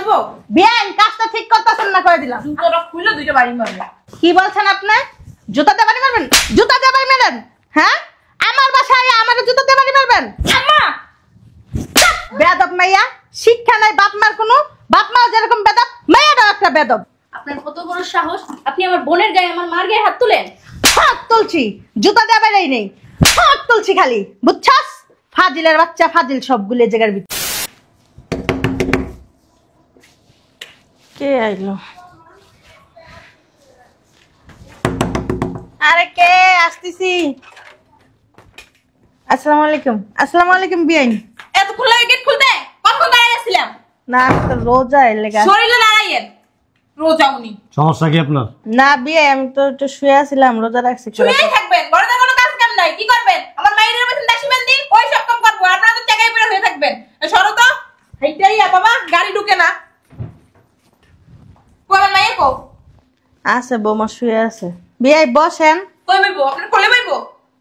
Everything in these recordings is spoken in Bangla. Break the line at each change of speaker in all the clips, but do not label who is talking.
হইব
বিয়ান কাজটা ঠিক করতেছেন না করে দিলাম
জুতোটা খুলে দুইটা বাড়ি মারবে
কি বলছেন আপনি জুতা দিয়ে বাড়ি মারবেন জুতা দিয়ে বাড়ি মারেন হ্যাঁ আমার বাসায় আমার জুতা দিয়ে বাড়ি মারবেন
আম্মা
বেয়াদব মাইয়া শিক্ষা নাই বাপ মার কোনো বাপ মা যেরকম বেদব মাইয়াটাও একটা বেদব
আপনার কত বড় সাহস আপনি আমার বোনের গায়ে আমার মার গায়ে হাত তুলেন
হাত তুলছি জুতা দিয়ে বাইরেই নেই হাত তুলছি খালি বুঝছাস ফাজিলের বাচ্চা ফাজিল সবগুলো জায়গার ভিতর কে আইলো আরে কে আসতেছি আসসালামু আলাইকুম বিয়াইন
এত খুলে গেট খুলতে কখন দাঁড়িয়ে আছিলাম
না তো রোজা এর লেগা
শরীরে দাঁড়াইয়েন রোজা উনি
সমস্যা কি আপনার?
না বিয়ে আমি তো একটু শুয়ে আছিলাম রোজা রাখছি
শুয়েই থাকবেন ঘরে তো কোনো কাজ কাম নাই কি করবেন আমার মায়ের পেছন দাসি বান্দি ওই সব কাম করবো আপনারা তো জায়গায় পড়ে হয়ে থাকবেন সরো তো এইটাই বাবা গাড়ি ঢুকে না কোন মাইয়ে কো
আছে বৌমা শুয়ে আছে বিয়ে বসেন
কই বইবো আপনি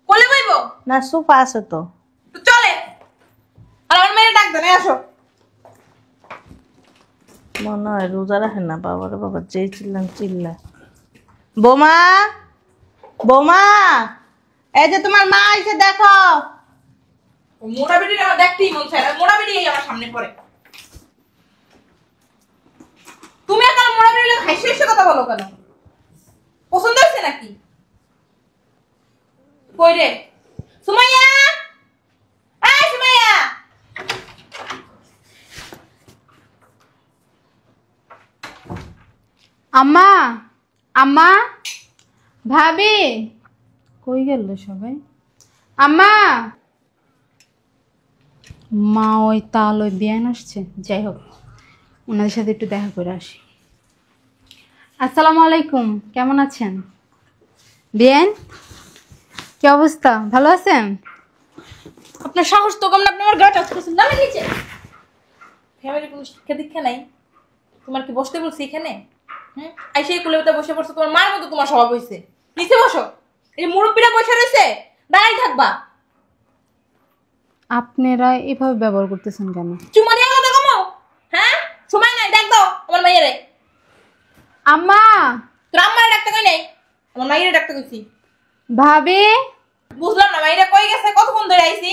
কোলে বইবো
না সোফা আছে তো
তো চলে আর আমার মেয়ে ডাক দেন আসো
মনে হয় রোজা রাখেন না বাবারে বাবা যেই চিল্লা বৌমা বৌমা এই যে তোমার মা এসে দেখো
মোড়া বেটি আমার দেখতেই মন চায় না মোড়া বেটি আমার সামনে পড়ে তুমি এখন মোড়া বেটি হাসি হাসি কথা বলো কেন পছন্দ হয়েছে নাকি কই রে সুমাইয়া এই সুমাইয়া
আম্মা আম্মা ভাবি কই গেল সবাই আম্মা মা ওই তাল ওই বিয়ান আসছে যাই হোক ওনাদের সাথে একটু দেখা করে আসি আসসালামু আলাইকুম কেমন আছেন বিয়ান কি অবস্থা ভালো আছেন
আপনার সাহস তো কম না আপনি আমার গায়ে টাচ করছেন নামে নিচে ফ্যামিলি কোনো শিক্ষা দীক্ষা নাই তোমার কি বসতে বলছি এখানে হুম আইসে কুলেটা বসে পড়ছো তোমার মার মতো তোমার স্বভাব হইছে নিচে বসো এই মুরব্বিরা বসে রইছে দাঁড়াই থাকবা
আপনারা এভাবে ব্যবহার করতেছেন কেন
চুমা দিয়ে কথা কমো হ্যাঁ সময় নাই ডাক দাও আমার মাইয়ারে
আম্মা
তোর আম্মারে ডাকতে কই নাই আমার মাইয়ারে ডাকতে কইছি
ভাবি
বুঝলাম না মাইয়ারে কই গেছে কতক্ষণ ধরে আইছি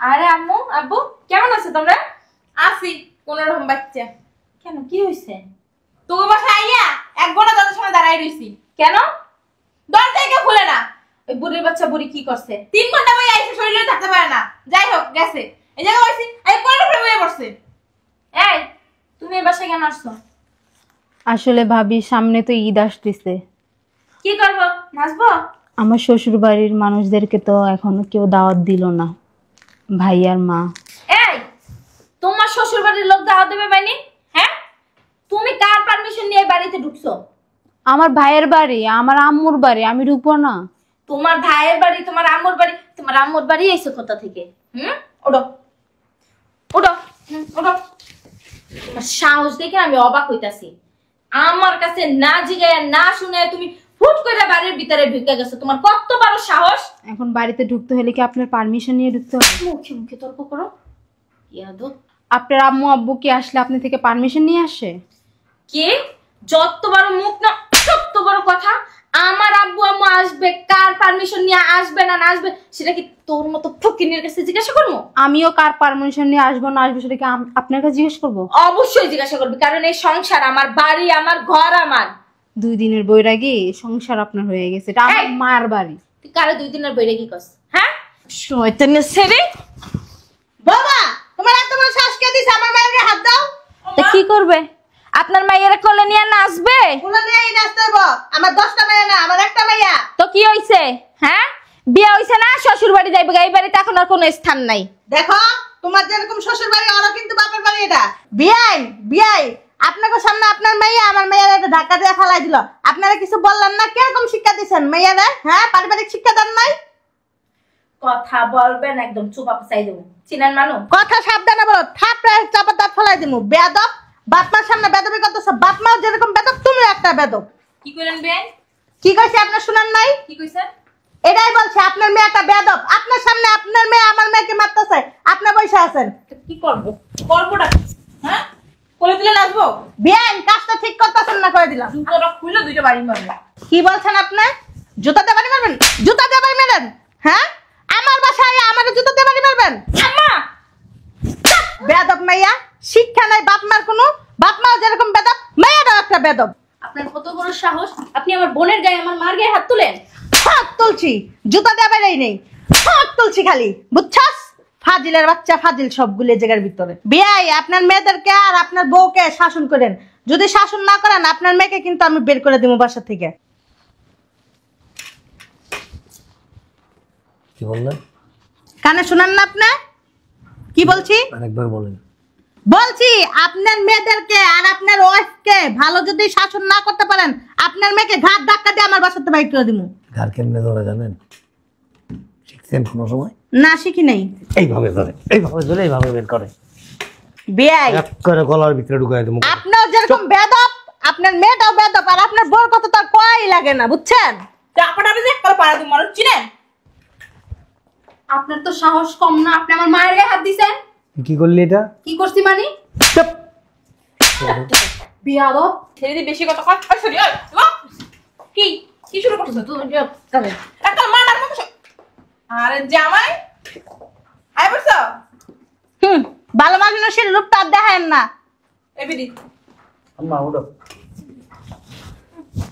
আরে আম্মু আব্বু কেমন আছো তোমরা আছি কোন রকম বাচ্চা কেন কি হইছে তোকে বাসায় আইয়া 1 ঘন্টা তাদের সময় দাঁড়াই রইছি কেন দরজা কে খুলে না ওই বুড়ির বাচ্চা বুড়ি কি করছে 3 ঘন্টা বই আইছে শরীরে থাকতে পারে না যাই হোক গেছে এই জায়গা হইছি এই কোন রকম বইয়ে পড়ছে এই তুমি এই বাসায় কেন আসছো
আসলে ভাবি সামনে তো ঈদ আসতেছে
কি করব নাচবো
আমার শ্বশুর বাড়ির মানুষদেরকে তো এখনো কেউ দাওয়াত দিল না ভাই আর মা
এই তোমার শ্বশুর বাড়ির লোক দাওয়াত দেবে মানে হ্যাঁ তুমি কার পারমিশন নিয়ে বাড়িতে ঢুকছো
আমার ভাইয়ের বাড়ি আমার আম্মুর বাড়ি আমি ঢুকবো না
তোমার ভাইয়ের বাড়ি তোমার আম্মুর বাড়ি এসে কোথা থেকে ওঠো ওঠো ওঠো সাহস দেখে আমি অবাক হইতাছি আমার কাছে না জিগায়া না শুনে তুমি হুট করে বাড়ির ভিতরে ঢুকে গেছো তোমার কত বড় সাহস
এখন বাড়িতে ঢুকতে হলে কি আপনার পারমিশন নিয়ে ঢুকতে হবে
মুখে মুখে তর্ক করো ইয়াদব
আপনার আম্মু আব্বু কি আসলে আপনি থেকে পারমিশন নিয়ে আসে
কে যত বড় মুখ না তত বড় কথা আমার আব্বু আম্মু আসবে কার পারমিশন নিয়ে আসবে না আসবে সেটা কি তোর মতো ফকিনের কাছে জিজ্ঞাসা করবো
আমিও কার পারমিশন নিয়ে আসবো না আসবো সেটা কি আপনার কাছে জিজ্ঞেস করবো
অবশ্যই জিজ্ঞাসা করবি কারণ এই সংসার আমার বাড়ি আমার ঘর আমার
2 দিনের বৈরাগী সংসার আপনার হয়ে গেছে এটা আমার মার বাড়ি
তুই কারে 2 দিনের বইরে কি করছ হ্যাঁ শয়তানের ছেলে
বাবা তোমার এত বড় শ্বাস কে দিছে আমার মায়ের হাত দাও
তা কি করবে আপনার মাইয়ের কোলে নিয়ে নাচবে
কোলে নিয়ে নাচতে হবে আমার 10টা মাইয়া না আমার একটা মাইয়া
তো কি হইছে হ্যাঁ বিয়ে হইছে না শ্বশুর বাড়ি যাইবে এই বাড়িতে এখন আর কোনো স্থান নাই
দেখো তোমার যেরকম শ্বশুর বাড়ি ওরা কিন্তু বাপের বাড়ি এটা বিয়াই আপনাকে সামনে আপনার মাইয়া আমার মাইয়ার একটা ধাক্কা দিয়ে ফেলাই দিল আপনারা কিছু বললেন না কিরকম শিক্ষা দিচ্ছেন মাইয়ারে হ্যাঁ পারিবারিক শিক্ষা দেন নাই
কথা বলবেন একদম চুপ চাই দেবো চিনেন মানু
কথা সাবধানে বলো থাপড়ে চাপা দাঁত ফেলাই দিমু বেয়াদব বাপ মার সামনে বেদবি করতেছ বাপ মাও যেরকম বেদব তুমি একটা বেদব
কি কইলেন বেন
কি কইছে আপনার শুনেন নাই
কি কইছেন
এটাই বলছে আপনার মেয়ে একটা বেদব আপনার সামনে আপনার মেয়ে আমার মেয়েকে মারতেছে আপনি বসে আছেন
কি করব করবটা হ্যাঁ কোলে করবো?
বিয়ান কাজটা ঠিক করতেছেন না, করে দিলাম।
জুতোটা খুলে দুইটা বাড়ি মারবে।
কি বলছেন আপনি? জুতা দিয়ে বাড়ি মারবেন? জুতা দিয়ে বাড়ি মারেন? হ্যাঁ, আমার বাসায় আমার জুতা দিয়ে বাড়ি মারবেন?
আম্মা
বেয়াদব মাইয়া, শিক্ষা নাই বাপ মার কোনো। বাপ মা যেরকম বেদব, মাইয়াটাও একটা বেদব।
আপনার কত বড় সাহস, আপনি আমার বোনের গায়ে আমার মার গায়ে হাত তুলেন?
হাত তুলছি, জুতা দিয়ে বাড়ি নেই, হাত তুলছি খালি, বুঝছাস? ফাজিলের বাচ্চা, ফাজিল সবগুলো এই জায়গার ভিতরে। বিয়াই আপনার মেয়েদেরকে আর আপনার বউকে শাসন করেন। যদি শাসন না করেন আপনার মেয়েকে কিন্তু আমি বের করে দেবো বাসা থেকে।
কি বললেন?
কানে শুনেন না আপনি কি বলছি?
আরেকবার বলেন।
বলছি আপনার মেয়েদেরকে আর আপনার ওয়াইফকে ভালো যদি শাসন না করতে পারেন, আপনার মেয়েকে ঘাট ধাক্কা দিয়ে আমার বাসাতে বাইর করে দিব।
ঘর কেমনে ধরে জানেন? শিখছেন কোনো সময়?
না শিখি নাই।
এইভাবে ধরে, এইভাবে ধরে, এইভাবে বের করে,
বিয়াই
এক করে গলার ভিতরে ঢুকাই দেবো।
আপনার যেরকম বেদব, আপনার মেয়েটাও বেদব, আর আপনার বউর কথা তো আর কই লাগে না, বুঝছেন?
চাপাটা যে একটা পাড়া দিন মানুষ চিনেন? আপনার তো সাহস কম না, আপনি আমার মায়ের গায়ে হাত দিছেন।
কি করলি এটা?
কি করছি মানে? বিয়াদব ছেড়ে দি, বেশি কথা কয়। সরি কি কি শুরু করছো তুই? একটা মারার মতো আরে জামাই আই বসো।
ভালো মানুষের রূপটা আর দেখায়েন না।
এবিডি
আম্মা উঠো।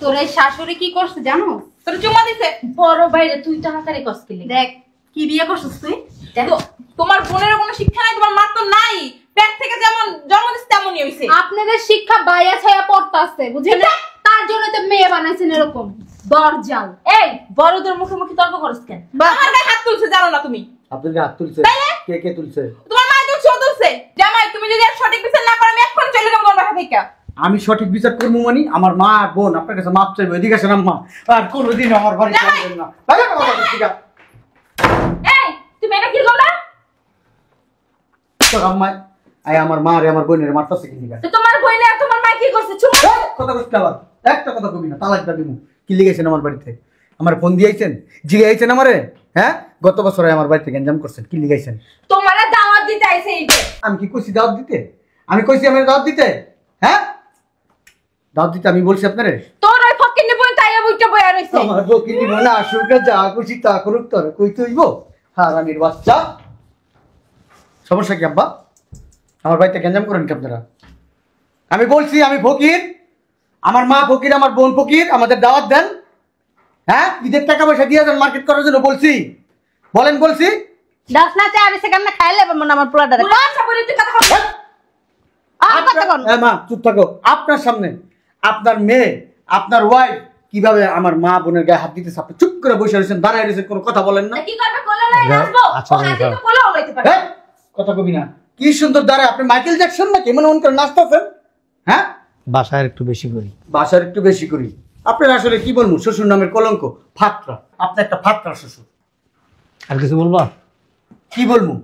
তোর এই শাশুড়ি কি করছে জানো?
তোর চুমা দিছে।
বড় বাইরে তুই টাকারে কসকিলি। দেখ কি বিয়ে করছিস তুই।
তোমার বোনের কোনো শিক্ষা নাই, তোমার মার তো নাই। পেট থেকে যেমন জন্ম দিছে তেমনই হইছে।
আপনাদের শিক্ষা বাইয়া ছায়া পড়তাছে, বুঝেন? তার জন্য তো মেয়ে বানাইছেন এরকম দরজাল।
এই বড়দের মুখে মুখে তর্ক করছ কেন? আমার গায়ে হাত তুলছে জানো না তুমি?
আপনার হাত তুলছে? কে কে তুলছে?
তোমার মা তুলছে, ও তুলছে। জামাই তুমি যদি আর সঠিক বিচার না করো আমি এখন চলে যাবো তোমার বাসা থেকে।
আমি সঠিক বিচার করবো মানে আমার মা আর বোন আপনার কাছে মাপ চাইবো। এদিকে আসেন আম্মা, আর কোনোদিন আমার বাড়ি আসবেন না। বাইরে কথা বলছি, ঠিক আছে?
এই তুমি এটা কি করলা?
তো আম্মা আমার মা আর আমার বোনের মারতাছে কি লিগা?
তো তোমার বইনে আর তোমার মা কি করছে? চুপ।
কথা কইতে আবার একটা কথা কবি না, তালাক দা দিমু। কি লিগেছেন আমার বাড়িতে? আমার ফোন দিয়েছেন, জিগাইছেন আমারে? হ্যাঁ, গত বছর আমার বাড়িতে গঞ্জাম করছেন, কি লিগাইছেন?
তোমারে দাওয়াত দিতে আইছে এই যে।
আমি কি কইছি দাওয়াত দিতে? আমি কইছি আমার দাওয়াত দিতে? হ্যাঁ, দাওয়াত দিতে আমি বলছি আপনারে?
তোর ওই ফকিন্নি বই তাইয়া বইটা বইয়া রইছে।
আমার বকিনি মনে আসুক, যা খুশি তা করুক, তোর কইতে হইব? হারামির বাচ্চা। সমস্যা কি আব্বা? আমার বাড়িতে গঞ্জাম করেন কি আপনারা? আমি বলছি আমি ফকির, আমার মা ফকির, আমার বোন ফকির, আমাদের দাওয়াত দেন। হ্যাঁ, ঈদের টাকা পয়সা দিয়ে দেন মার্কেট করার জন্য বলছি। বলেন বলছি।
দাস না চা আরে সেখানে খাইলে মনে আমার পোলাটারে।
আচ্ছা বলি তুই কথা বল।
কথা কোন?
হ্যাঁ মা চুপ থাকো। আপনার সামনে আপনার মেয়ে, আপনার ওয়াইফ কিভাবে আমার মা বোনের গায়ে হাত দিতেছে, আপনি চুপ করে বসে রয়েছেন, দাঁড়ায় রয়েছেন, কোনো কথা বলেন না।
কি করবে? কোলে লয়ে আসবো।
আচ্ছা,
ও হাতে তো কোলে লইতে পারে।
হ্যাঁ, কথা কবি না। কি সুন্দর দাঁড়ায়, আপনি মাইকেল জ্যাকসন নাকি মনে মনে করে নাচতেছেন? হ্যাঁ,
বাসায় একটু বেশি করি।
বাসার একটু বেশি করি। আপনার আসলে কি বলবো, শ্বশুর নামের কলঙ্ক, ফাত্রা। আপনি একটা ফাত্রা শ্বশুর।
আর কিছু বলবা?
কি বলবো?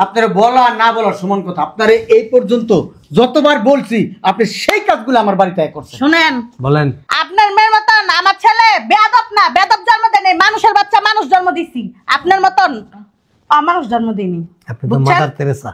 আপনারা বলা না বলার সমান কথা। আপনারা এই পর্যন্ত যতবার বলছি আপনি সেই কাজগুলো আমার বাড়িতে করছেন।
শুনেন,
বলেন।
আপনার মেয়ের মতন আমার ছেলে বেয়াদব না, বেয়াদব জন্ম দেয়নি, মানুষের বাচ্চা মানুষ জন্ম দিছি। আপনার মতন অমানুষ জন্ম দিইনি।
আপনি তো মাদার তেরেসা।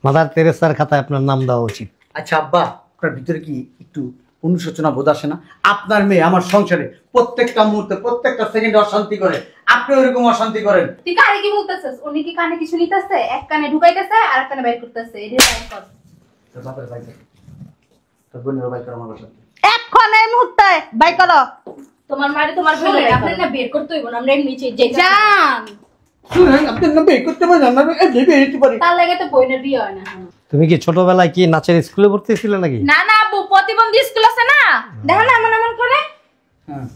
মাদার তেরেসার খাতায় আপনার নাম দেওয়া উচিত।
আচ্ছা আব্বা, আপনার ভিতরে কি একটু অনুশোচনা বোধ আসে না? আপনার মেয়ে আমার সংসারে প্রত্যেকটা মুহূর্তে, প্রত্যেকটা সেকেন্ডে অশান্তি করে, আপনি ওরকম অশান্তি করেন।
তুই কানে কি বলতেছিস? উনি কি কানে কিছু নিতেছে? এক কানে ঢুকাইতেছে আর এক কানে বাইর করতেছে। এটা বাইর কর।
তোর বাপের ভাই কর, তোর বোনের ভাই কর আমার বাসা।
এখন এই মুহূর্তে বাই করো।
তোমার মারে তোমার বলে আপনি না বের করতে হইব না, আমরা নিচে যাই।
জান
শুনেন, আপনার না বিয়ে করতে পারেন, আমরা বিয়ে হতে পারি।
তার লাগে তো বইনের বিয়ে হয় না।
তুমি কি ছোটবেলায় কি নাচের স্কুলে ভর্তি ছিলে নাকি?
না না আব্বু, প্রতিবন্ধী স্কুল আছে না, দেখো না এমন এমন করে।
হ্যাঁ,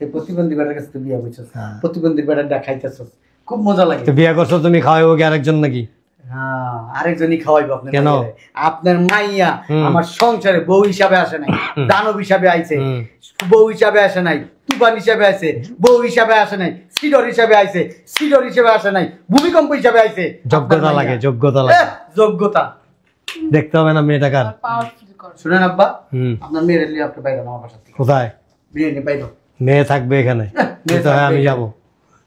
এই প্রতিবন্ধী বেটার কাছে তো বিয়ে বুঝছস,
হ্যাঁ।
প্রতিবন্ধী বেটার খাইতেছস, খুব মজা লাগে।
তো বিয়ে করছো তুমি, খাওয়াইবো কি আরেকজন নাকি?
হ্যাঁ, আরেকজনই খাওয়াইবো আপনার।
কেন?
আপনার মাইয়া আমার সংসারে বউ হিসাবে আসে নাই, দানব হিসাবে আইছে। বউ হিসাবে আসে নাই, তুফান হিসাবে আছে, বউ হিসাবে আসে নাই, সিডর হিসাবে আইছে, সিডর হিসাবে আসে নাই, ভূমিকম্প হিসাবে আইছে।
যোগ্যতা লাগে, যোগ্যতা লাগে।
যোগ্যতা
দেখতে হবে না মেয়েটা কার?
শুনেন আব্বা,
হুম।
আপনার মেয়ের লিয়ে আপনি বাইরে আমার বাসা থেকে
কোথায়?
বিয়ে নিয়ে বাইরে।
মেয়ে থাকবে এখানে?
মেয়ে
যেতে হয়
থাকবে
আমি
এখানে।
যাবো।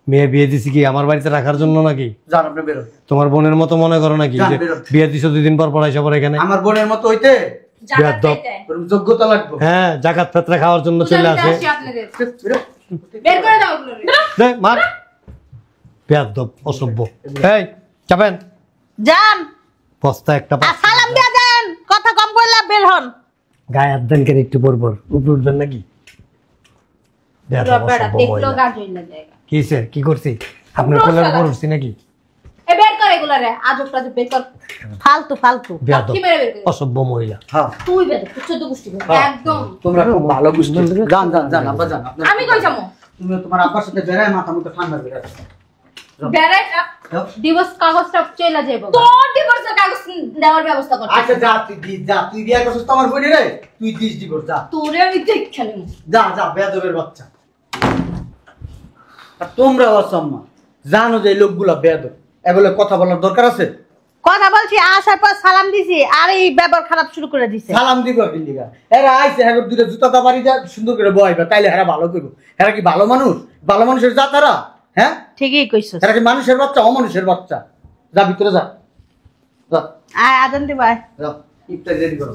মেয়ে বিয়ে দিছি কি আমার বাড়িতে রাখার জন্য নাকি?
যান আপনি বেরোন।
তোমার বোনের মতো মনে করো নাকি
যান,
যে
বেরোন।
বিয়ে দিছো 2 দিন পর পড়াইছো পর এখানে?
আমার বোনের মতো হইতে
জাকাত
বেয়াদব।
চাইতে।
ওরকম যোগ্যতা লাগবে।
হ্যাঁ, জাকাত ফেতরা খাওয়ার জন্য চলে
পূজা দিতে
আসে।
আসি আপনাদের।
বেরো।
বের করে দাও ওগুলোরে।
দে মার। বেয়াদব, অসভ্য। এই চাপেন।
যান
বস্তা একটা
আর সালাম দিয়ে দেন, কথা কম বললে বের হন।
গায়ে হাত দেন কেন একটু পর পর? উপরে উঠবেন নাকি? বেয়াদব,
বেড়া
অসভ্য
দেখলো
মহিলা।
গাছ হইলা জায়গা।
কি স্যার, কি করছি? আপনার কোলের উপর উঠছি নাকি?
এ বের কর এগুলোরে, আজব টাজব বের কর।
ফালতু ফালতু।
বেয়াদব,
কি মেরে বের করে?
অসভ্য মহিলা।
হ্যাঁ
তুই বের কর, চোদ্দ গোষ্ঠী বের কর। একদম।
তোমরা খুব ভালো বুঝতে। যান যান যান আব্বা যান।
আমি কই যাবো?
তুমি তোমার আব্বার সাথে বেড়ায় মাথা মতো ঠান্ডা বেড়ায়।
বেড়াই
ডিভোর্স কাগজটা চলে যাইব।
তোর ডিভোর্সের কাগজ দেওয়ার ব্যবস্থা কর।
আচ্ছা যা তুই দিস, যা তুই বিয়ে করছিস তো আমার বোনে রে, তুই দিস ডিভোর্স যা।
তোরে আমি দেখে নেব।
যা যা বেয়াদবের বাচ্চা। আর তোমরা অসম্মান জানো যে এই লোকগুলা বেয়াদব, এগুলো কথা বলার দরকার আছে?
কথা বলছি, আসার পর সালাম দিছি আর এই ব্যবহার খারাপ শুরু করে দিছে।
সালাম দিব কিন্দিকা এরা আইছে হ্যাঁ দুটো জুতা দা বাড়ি যা সুন্দর করে বয়বা, তাইলে এরা ভালো করবো। এরা কি ভালো মানুষ? ভালো মানুষের যা তারা? হ্যাঁ,
ঠিকই কইছস।
এরা কি মানুষের বাচ্চা অমানুষের বাচ্চা? যা ভিতরে যা, যা
আয় আজান দিবাই।
যা ইফতার রেডি করো।